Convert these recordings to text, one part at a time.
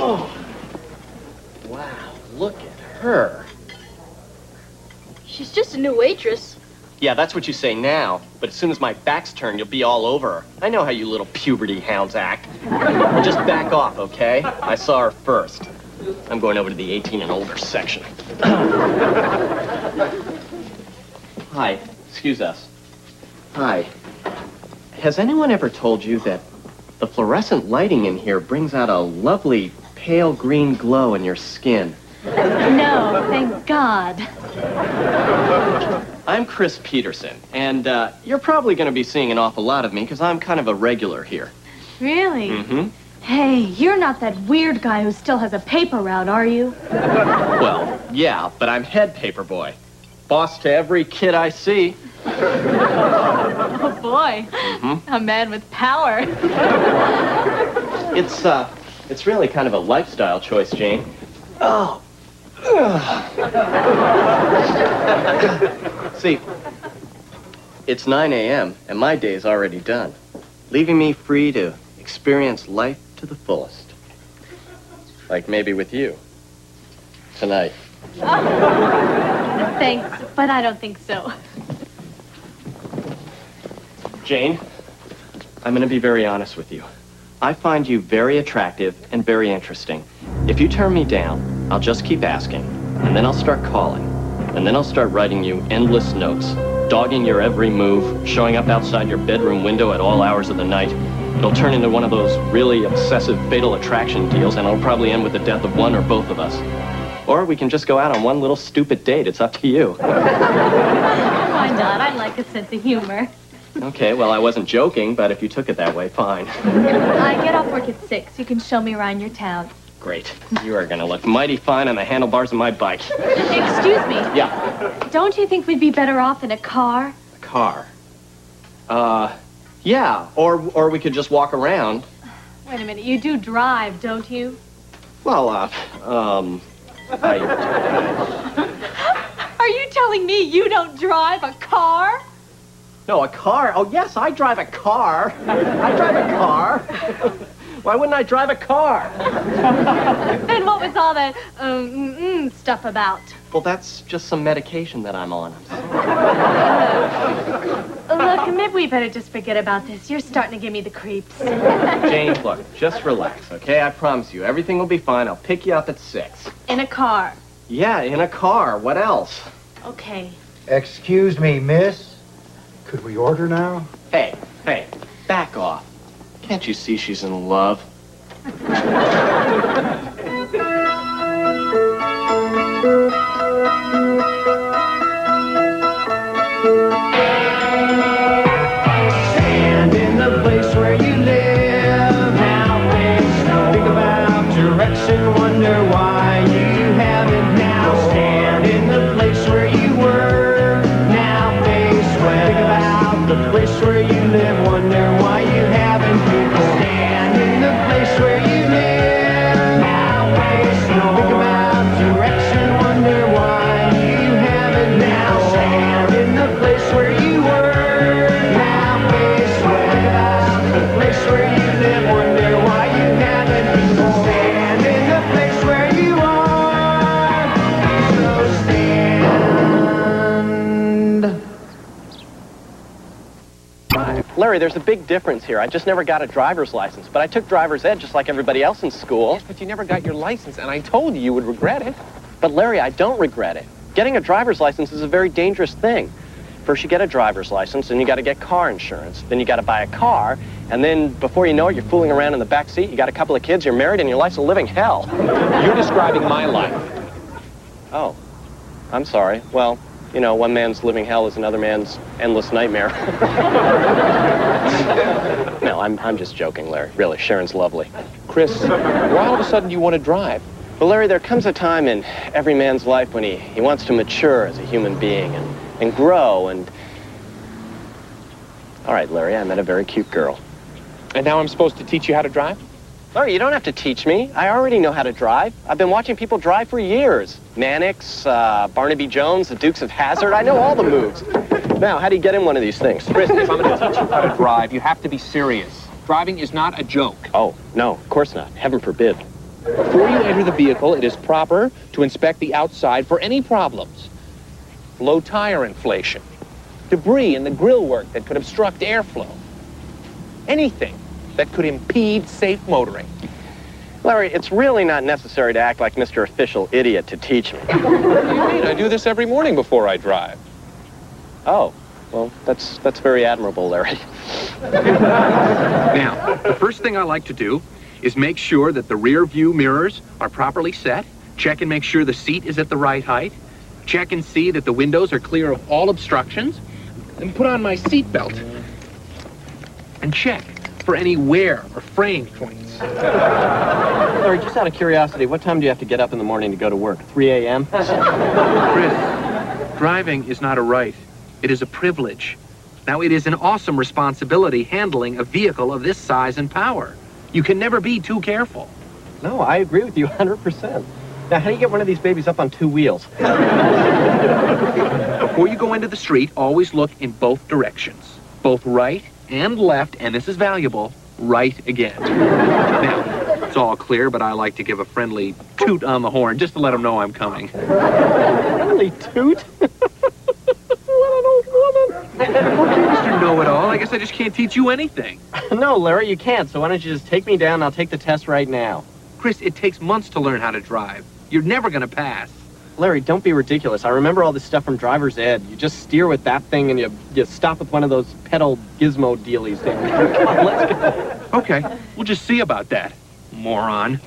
Oh. Wow, look at her. She's just a new waitress. Yeah, that's what you say now. But as soon as my back's turned, you'll be all over her. I know how you little puberty hounds act. Just back off, okay? I saw her first. I'm going over to the 18 and older section. Hi, excuse us. Hi. Has anyone ever told you that the fluorescent lighting in here brings out a lovely pale green glow in your skin? No, thank God. I'm Chris Peterson, and you're probably going to be seeing an awful lot of me because I'm kind of a regular here. Really? Mm-hmm. Hey, you're not that weird guy who still has a paper route, are you? Well, yeah, but I'm head paper boy. Boss to every kid I see. Oh, boy. Mm-hmm. A man with power. It's really kind of a lifestyle choice, Jane. Oh. See, it's 9 a.m. and my day's already done, leaving me free to experience life to the fullest. Like maybe with you. Tonight. Thanks, but I don't think so. Jane, I'm gonna be very honest with you. I find you very attractive and very interesting. If you turn me down, I'll just keep asking, and then I'll start calling, and then I'll start writing you endless notes, dogging your every move, showing up outside your bedroom window at all hours of the night. It'll turn into one of those really obsessive fatal attraction deals, and it'll probably end with the death of one or both of us. Or we can just go out on one little stupid date. It's up to you. Why not? I like a sense of humor. Okay, well, I wasn't joking, but if you took it that way, fine. I get off work at 6. You can show me around your town. Great. You are gonna look mighty fine on the handlebars of my bike. Excuse me. Yeah. Don't you think we'd be better off in a car? A car? Yeah. Or we could just walk around. Wait a minute. You do drive, don't you? Well, I... Are you telling me you don't drive a car? No, a car? Oh, yes, I drive a car. I drive a car. Why wouldn't I drive a car? Then what was all that stuff about? Well, that's just some medication that I'm on. Look, maybe we better just forget about this. You're starting to give me the creeps. Jane, look, just relax, okay? I promise you, everything will be fine. I'll pick you up at 6. In a car. Yeah, in a car. What else? Okay. Excuse me, miss. Could we order now? Hey, back off. Can't you see she's in love? Stand in the place where you live. Now face no. Think about direction, wonder why you haven't now. Stand in the place where you were. Now face west. Think about the place where you live, wonder why you haven't before. Stand in the place where you live. Now face no. Think about direction, wonder why you haven't now. Stand in the place where you were. Now face west. Think about the place where you live, wonder why you haven't before. Stand in the place where you are. So stand. Larry, there's a big difference here. I just never got a driver's license, but I took driver's ed just like everybody else in school. Yes, but you never got your license, and I told you you would regret it. But Larry, I don't regret it. Getting a driver's license is a very dangerous thing. First you get a driver's license, then you got to get car insurance, then you got to buy a car, and then before you know it, you're fooling around in the back seat, you got a couple of kids, you're married, and your life's a living hell. You're describing my life. Oh, I'm sorry. Well, you know, one man's living hell is another man's endless nightmare. No, I'm just joking, Larry. Really, Sharon's lovely. Chris, why all of a sudden do you want to drive? Well, Larry, there comes a time in every man's life when he wants to mature as a human being and grow and... All right, Larry, I met a very cute girl. And now I'm supposed to teach you how to drive? Larry, you don't have to teach me. I already know how to drive. I've been watching people drive for years. Mannix, Barnaby Jones, the Dukes of Hazzard. I know all the moves. Now, how do you get in one of these things? Chris, if I'm going to teach you how to drive, you have to be serious. Driving is not a joke. Oh, no, of course not. Heaven forbid. Before you enter the vehicle, it is proper to inspect the outside for any problems. Low tire inflation, debris in the grill work that could obstruct airflow, anything that could impede safe motoring. Larry, it's really not necessary to act like Mr. Official Idiot to teach me. What do you mean? I do this every morning before I drive. Oh, well, that's very admirable, Larry. Now, the first thing I like to do is make sure that the rear view mirrors are properly set, check and make sure the seat is at the right height, check and see that the windows are clear of all obstructions, and put on my seat belt. And check for any wear or fraying points. Larry, just out of curiosity, what time do you have to get up in the morning to go to work? 3 a.m.? Chris, driving is not a right. It is a privilege. Now, it is an awesome responsibility handling a vehicle of this size and power. You can never be too careful. No, I agree with you 100%. Now, how do you get one of these babies up on 2 wheels? Before you go into the street, always look in both directions. Both right and left, and this is valuable, right again. Now, it's all clear, but I like to give a friendly toot on the horn just to let them know I'm coming. Friendly toot? What an old woman. Okay, Mr. Know-It-All, I guess I just can't teach you anything. No, Larry, you can't, so why don't you just take me down and I'll take the test right now. Chris, it takes months to learn how to drive. You're never going to pass. Larry, don't be ridiculous. I remember all this stuff from driver's ed. You just steer with that thing and you stop with one of those pedal gizmo dealies. Let's go. Okay, we'll just see about that, moron.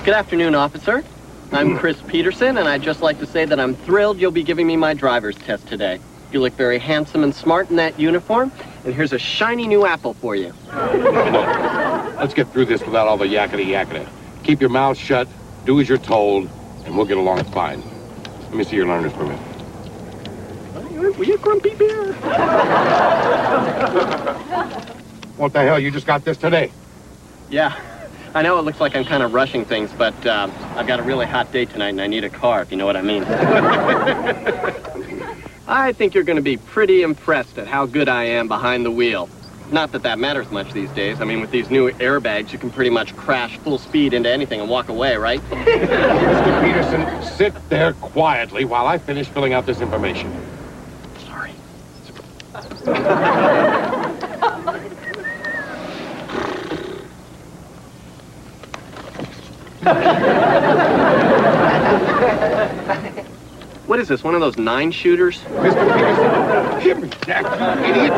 Good afternoon, officer. I'm Chris Peterson, and I'd just like to say that I'm thrilled you'll be giving me my driver's test today. You look very handsome and smart in that uniform, and here's a shiny new apple for you. Look, let's get through this without all the yakety-yakety. Keep your mouth shut, do as you're told, and we'll get along fine. Let me see your learner's permit. Were you grumpy bear? What the hell, you just got this today? Yeah. I know it looks like I'm kind of rushing things, but I've got a really hot day tonight, and I need a car, if you know what I mean. I think you're going to be pretty impressed at how good I am behind the wheel. Not that that matters much these days. I mean, with these new airbags, you can pretty much crash full speed into anything and walk away, right? Mr. Peterson, sit there quietly while I finish filling out this information. Sorry. What is this, one of those 9-shooters? Mr. Peterson, give me that, you idiot.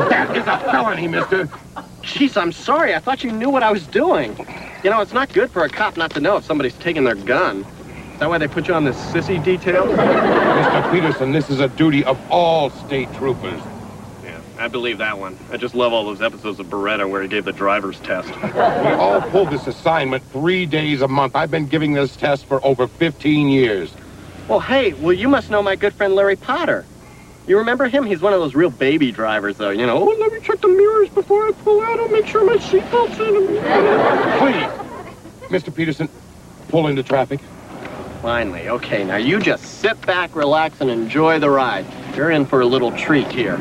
That is a felony, mister. Jeez, I'm sorry. I thought you knew what I was doing. You know, it's not good for a cop not to know if somebody's taking their gun. Is that why they put you on this sissy detail? Mr. Peterson, this is a duty of all state troopers. Yeah, I believe that one. I just love all those episodes of Beretta where he gave the driver's test. We all pull this assignment 3 days a month. I've been giving this test for over 15 years. Well, hey, you must know my good friend Larry Potter. You remember him? He's one of those real baby drivers, though. You know, oh, let me check the mirrors before I pull out. I'll make sure my seatbelt's in. Please, Mr. Peterson, pull into traffic. Finally. Okay, now you just sit back, relax, and enjoy the ride. You're in for a little treat here.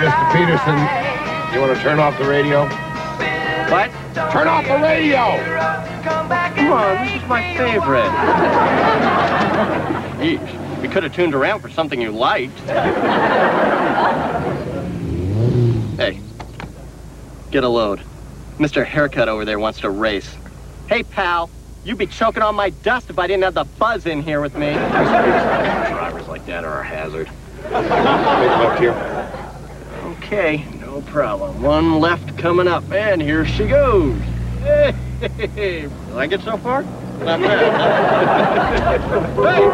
Mr. Peterson, you want to turn off the radio? What? Turn off the radio! Come on, this is my favorite. Yeesh, we could have tuned around for something you liked. Hey, get a load. Mr. Haircut over there wants to race. Hey, pal, you'd be choking on my dust if I didn't have the buzz in here with me. Drivers like that are a hazard. Take a look here. Okay, no problem. One left coming up, and here she goes. Hey, like it so far? Not bad. Hey,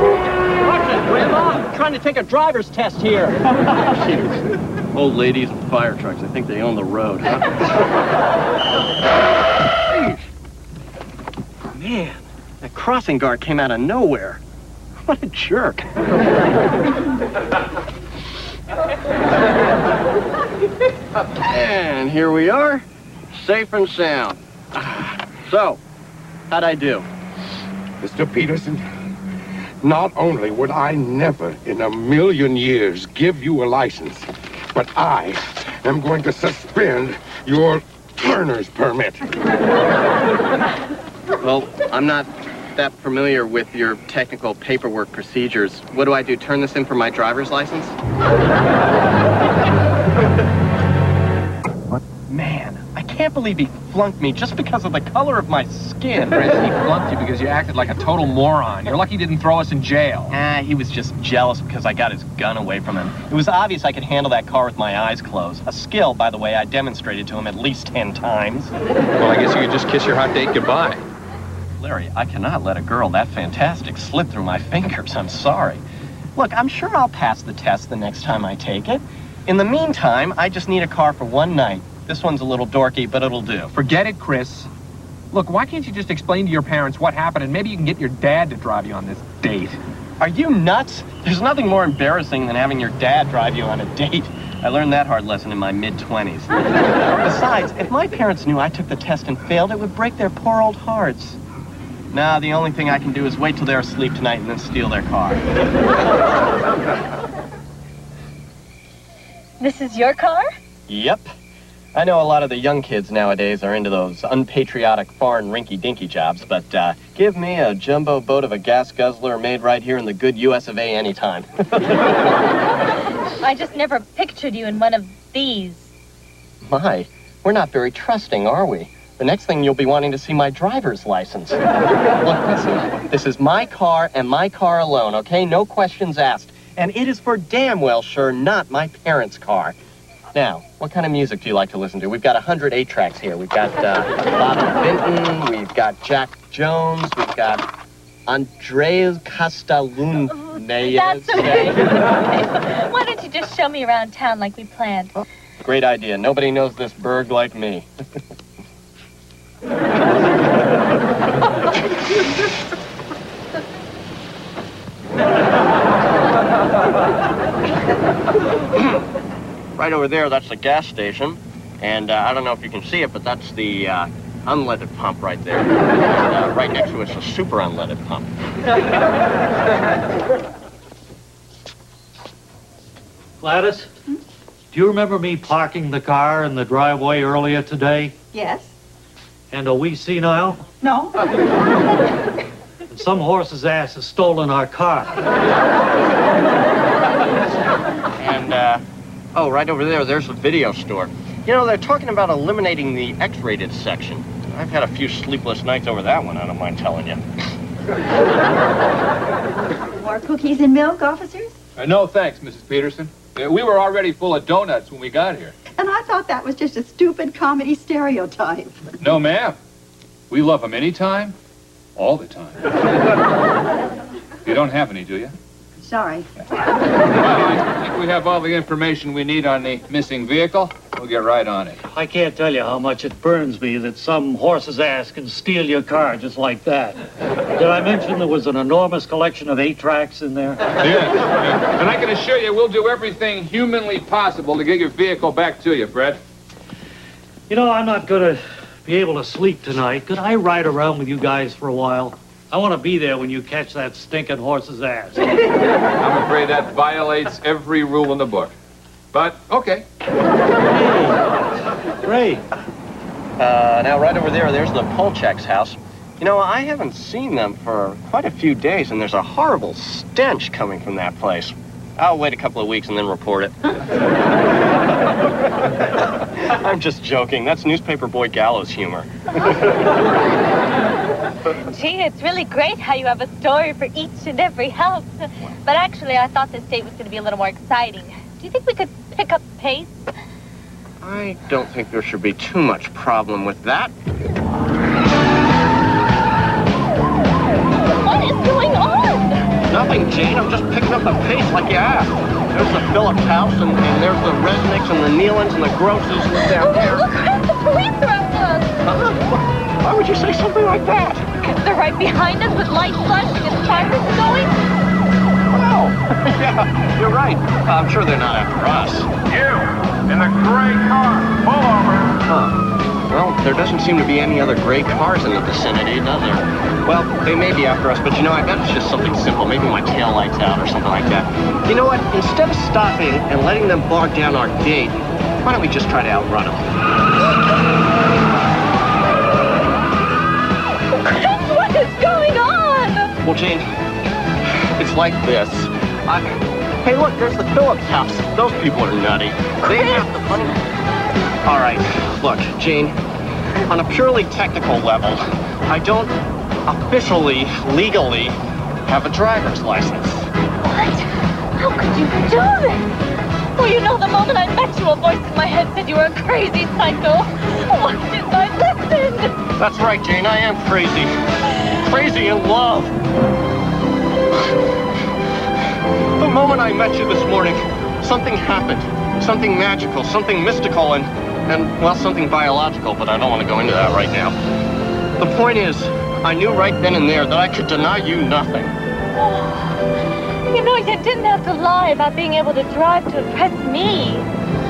watch it, Grandma. I'm trying to take a driver's test here. Jeez. Old ladies and fire trucks, I think they own the road. Jeez. Man, that crossing guard came out of nowhere. What a jerk. And here we are, safe and sound. So, how'd I do? Mr. Peterson, not only would I never in a million years give you a license, but I am going to suspend your learner's permit. Well, I'm not that familiar with your technical paperwork procedures. What do I do, turn this in for my driver's license? Man, I can't believe he flunked me just because of the color of my skin. Chris, he flunked you because you acted like a total moron. You're lucky he didn't throw us in jail. He was just jealous because I got his gun away from him. It was obvious I could handle that car with my eyes closed. A skill, by the way, I demonstrated to him at least 10 times. Well, I guess you could just kiss your hot date goodbye. Larry, I cannot let a girl that fantastic slip through my fingers. I'm sorry. Look, I'm sure I'll pass the test the next time I take it. In the meantime, I just need a car for one night. This one's a little dorky, but it'll do. Forget it, Chris. Look, why can't you just explain to your parents what happened and maybe you can get your dad to drive you on this date? Are you nuts? There's nothing more embarrassing than having your dad drive you on a date. I learned that hard lesson in my mid-20s. Besides, if my parents knew I took the test and failed, it would break their poor old hearts. Now, the only thing I can do is wait till they're asleep tonight and then steal their car. This is your car? Yep. I know a lot of the young kids nowadays are into those unpatriotic foreign rinky-dinky jobs, but give me a jumbo boat of a gas guzzler made right here in the good US of A anytime. I just never pictured you in one of these. My, we're not very trusting, are we? The next thing you'll be wanting to see my driver's license. Look, listen, this is my car and my car alone, okay? No questions asked. And it is for damn well sure not my parents' car. Now, what kind of music do you like to listen to? We've got 100 8-tracks here. We've got Bobby Vinton, we've got Jack Jones, we've got Andreas Castellun. That's okay. Why don't you just show me around town like we planned? Great idea. Nobody knows this burg like me. Right over there, that's the gas station. And I don't know if you can see it, but that's the unleaded pump right there. And, right next to it's a super unleaded pump. Gladys, do you remember me parking the car in the driveway earlier today? Yes? And are we senile? No? Some horse's ass has stolen our car. And, oh, right over there, there's the video store. You know, they're talking about eliminating the X-rated section. I've had a few sleepless nights over that one, I don't mind telling you. More cookies and milk, officers? No, thanks, Mrs. Peterson. We were already full of donuts when we got here. And I thought that was just a stupid comedy stereotype. No, ma'am. We love them anytime, all the time. You don't have any, do you? Sorry. Well, I think we have all the information we need on the missing vehicle. We'll get right on it. I can't tell you how much it burns me that some horse's ass can steal your car just like that. Did I mention there was an enormous collection of 8-tracks in there? Yeah. And I can assure you we'll do everything humanly possible to get your vehicle back to you, Fred. You know, I'm not going to be able to sleep tonight. Could I ride around with you guys for a while? I want to be there when you catch that stinking horse's ass. I'm afraid that violates every rule in the book. But, okay. Great. Now right over there, there's the Polchak's house. You know, I haven't seen them for quite a few days, and there's a horrible stench coming from that place. I'll wait a couple of weeks and then report it. I'm just joking. That's newspaper boy Gallows humor. Gee, it's really great how you have a story for each and every house. But actually, I thought this date was going to be a little more exciting. Do you think we could pick up pace? I don't think there should be too much problem with that. What is going on? Nothing, Jane. I'm just picking up the pace like you asked. There's the Phillips house, and there's the Resnicks and the Nealons and the Grosses down there. Look, the police are after us. Why would you say something like that? Because they're right behind us with lights flashing and sirens going. Well, yeah, you're right. I'm sure they're not after us. You, in the gray car, There doesn't seem to be any other gray cars in the vicinity, does there? Well, they may be after us, but you know, I bet it's just something simple. Maybe my tail light's out or something like that. You know what? Instead of stopping and letting them bog down our gate, why don't we just try to outrun them? What is going on? Well, Jane, it's like this. Hey, look, there's the Phillips house. Those people are nutty. They have the money. All right, look, Jane, on a purely technical level, I don't officially, legally have a driver's license. What? How could you do this? Well, you know, the moment I met you, a voice in my head said you were a crazy psycho. Why didn't I listen? That's right, Jane, I am crazy. Crazy in love. The moment I met you this morning, something happened. Something magical, something mystical, and well, something biological, but I don't want to go into that right now. The point is, I knew right then and there that I could deny you nothing. You know, you didn't have to lie about being able to drive to impress me.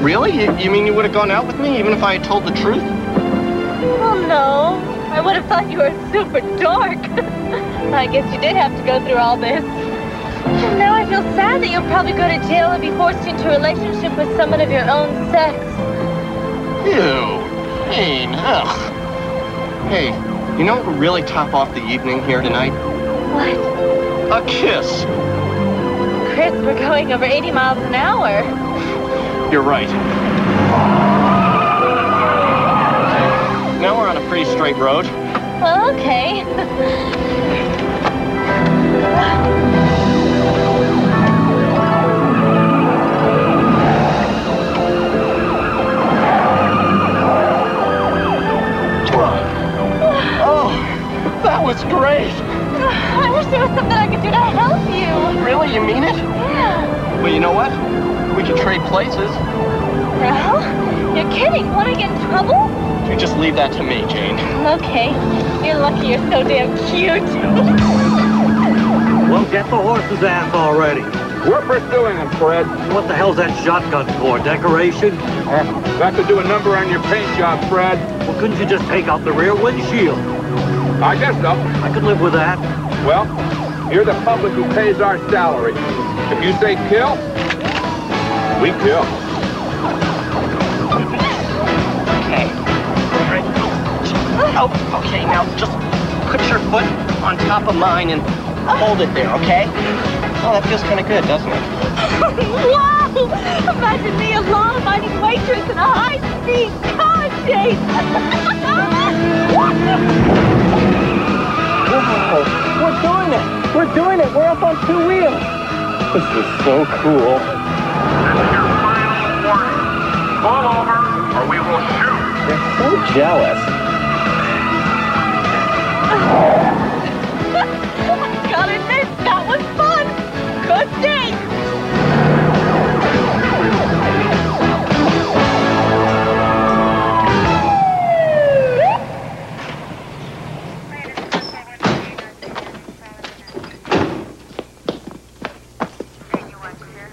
Really? You mean you would have gone out with me even if I had told the truth? Well, no. I would have thought you were super dork. I guess you did have to go through all this. And now I feel sad that you'll probably go to jail and be forced into a relationship with someone of your own sex. Ew. Jane, ugh. Hey, you know what would really top off the evening here tonight? What? A kiss. Chris, we're going over 80 miles an hour. You're right. Now we're on a pretty straight road. Well, okay. Oh, that was great. I wish there was something I could do to help you. Really? You mean it? Yeah. Well, you know what? We could trade places. Well, you're kidding. Want to get in trouble? You just leave that to me, Jane. Okay. You're lucky you're so damn cute. Well, get the horse's ass already. We're pursuing him, Fred. What the hell's that shotgun for? Decoration? You have to do a number on your paint job, Fred. Well, couldn't you just take out the rear windshield? I guess so. I could live with that. Well, you're the public who pays our salary. If you say kill, we kill. Okay. Right. Oh, okay, now just put your foot on top of mine and hold it there, okay? Oh, that feels kind of good, doesn't it? Wow! Imagine me, a law-abiding waitress in a high-speed car chase! Whoa, we're doing it! We're doing it! We're up on two wheels! This is so cool. This is your final warning. Pull over or we will shoot. They're so jealous. Gotta admit, that was fun! Good day!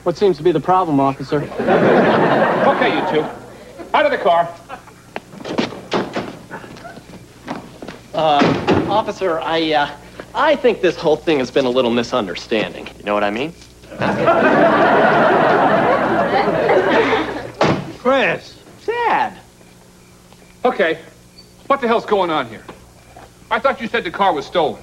What seems to be the problem, officer? Okay, you two. Out of the car. Officer, I think this whole thing has been a little misunderstanding. You know what I mean? Chris! Dad! Okay. What the hell's going on here? I thought you said the car was stolen.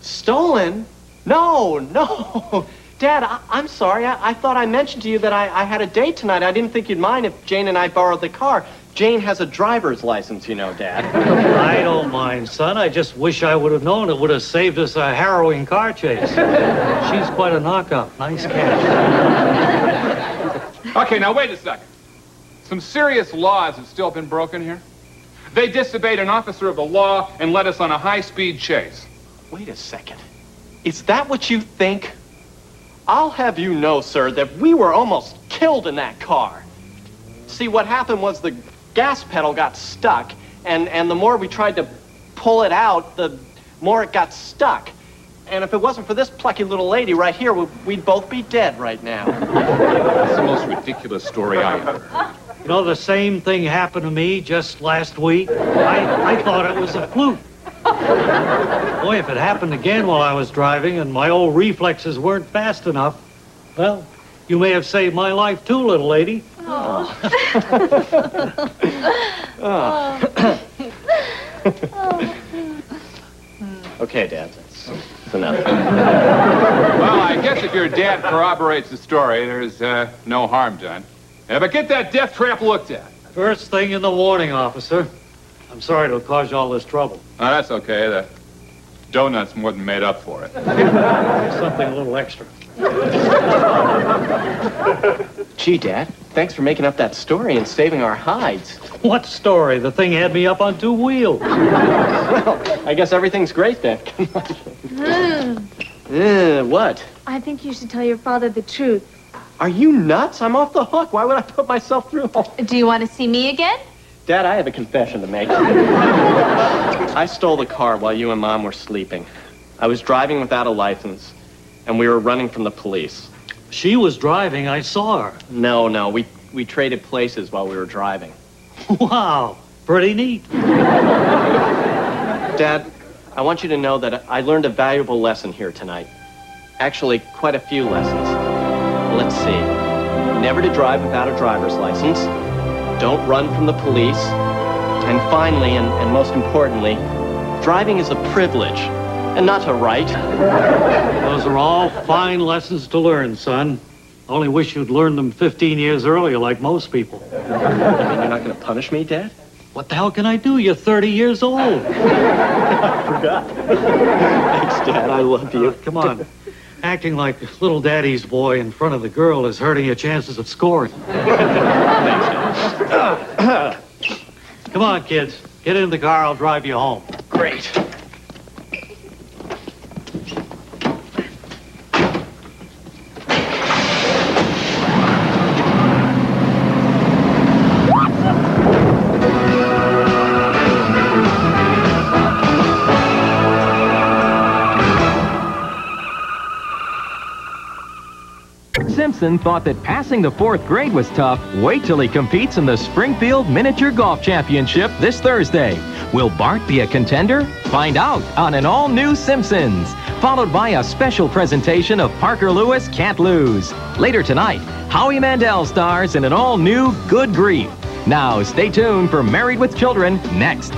Stolen? No. Dad, I'm sorry. I thought I mentioned to you that I had a date tonight. I didn't think you'd mind if Jane and I borrowed the car. Jane has a driver's license, you know, Dad. I don't mind, son. I just wish I would have known. It would have saved us a harrowing car chase. She's quite a knockout. Nice catch. Okay, now wait a second. Some serious laws have still been broken here. They disobeyed an officer of the law and led us on a high-speed chase. Wait a second. Is that what you think? I'll have you know, sir, that we were almost killed in that car. See, what happened was the gas pedal got stuck, and the more we tried to pull it out, the more it got stuck. And if it wasn't for this plucky little lady right here, we'd both be dead right now. That's the most ridiculous story I ever heard. You know, the same thing happened to me just last week. I thought it was a fluke. Boy, if it happened again while I was driving and my old reflexes weren't fast enough, well, you may have saved my life too, little lady. Okay, Dad, that's enough. Well, I guess if your dad corroborates the story, there's no harm done. Yeah, but get that death trap looked at. First thing in the morning, officer. I'm sorry to have caused you all this trouble. Oh, that's okay. The donut's more than made up for it. Something a little extra. Gee, Dad, thanks for making up that story and saving our hides. What story? The thing had me up on two wheels. Well, I guess everything's great then. What? I think you should tell your father the truth. Are you nuts? I'm off the hook. Why would I put myself through all... Do you want to see me again? Dad, I have a confession to make. I stole the car while you and Mom were sleeping. I was driving without a license, and we were running from the police. She was driving. I saw her. No, we traded places while we were driving. Wow, pretty neat. Dad, I want you to know that I learned a valuable lesson here tonight. Actually, quite a few lessons. Let's see. Never to drive without a driver's license. Don't run from the police. And finally, and most importantly, driving is a privilege and not a right. Those are all fine lessons to learn, son. Only wish you'd learned them 15 years earlier like most people. You mean you're not going to punish me, Dad? What the hell can I do? You're 30 years old. I forgot. Thanks, Dad. I love you. Come on. Acting like little daddy's boy in front of the girl is hurting your chances of scoring. Come on, kids. Get in the car. I'll drive you home. Great. Simpson thought that passing the 4th grade was tough. Wait till he competes in the Springfield Miniature Golf Championship this Thursday. Will Bart be a contender? Find out on an all-new Simpsons, followed by a special presentation of Parker Lewis Can't Lose. Later tonight, Howie Mandel stars in an all-new Good Grief. Now, stay tuned for Married with Children next.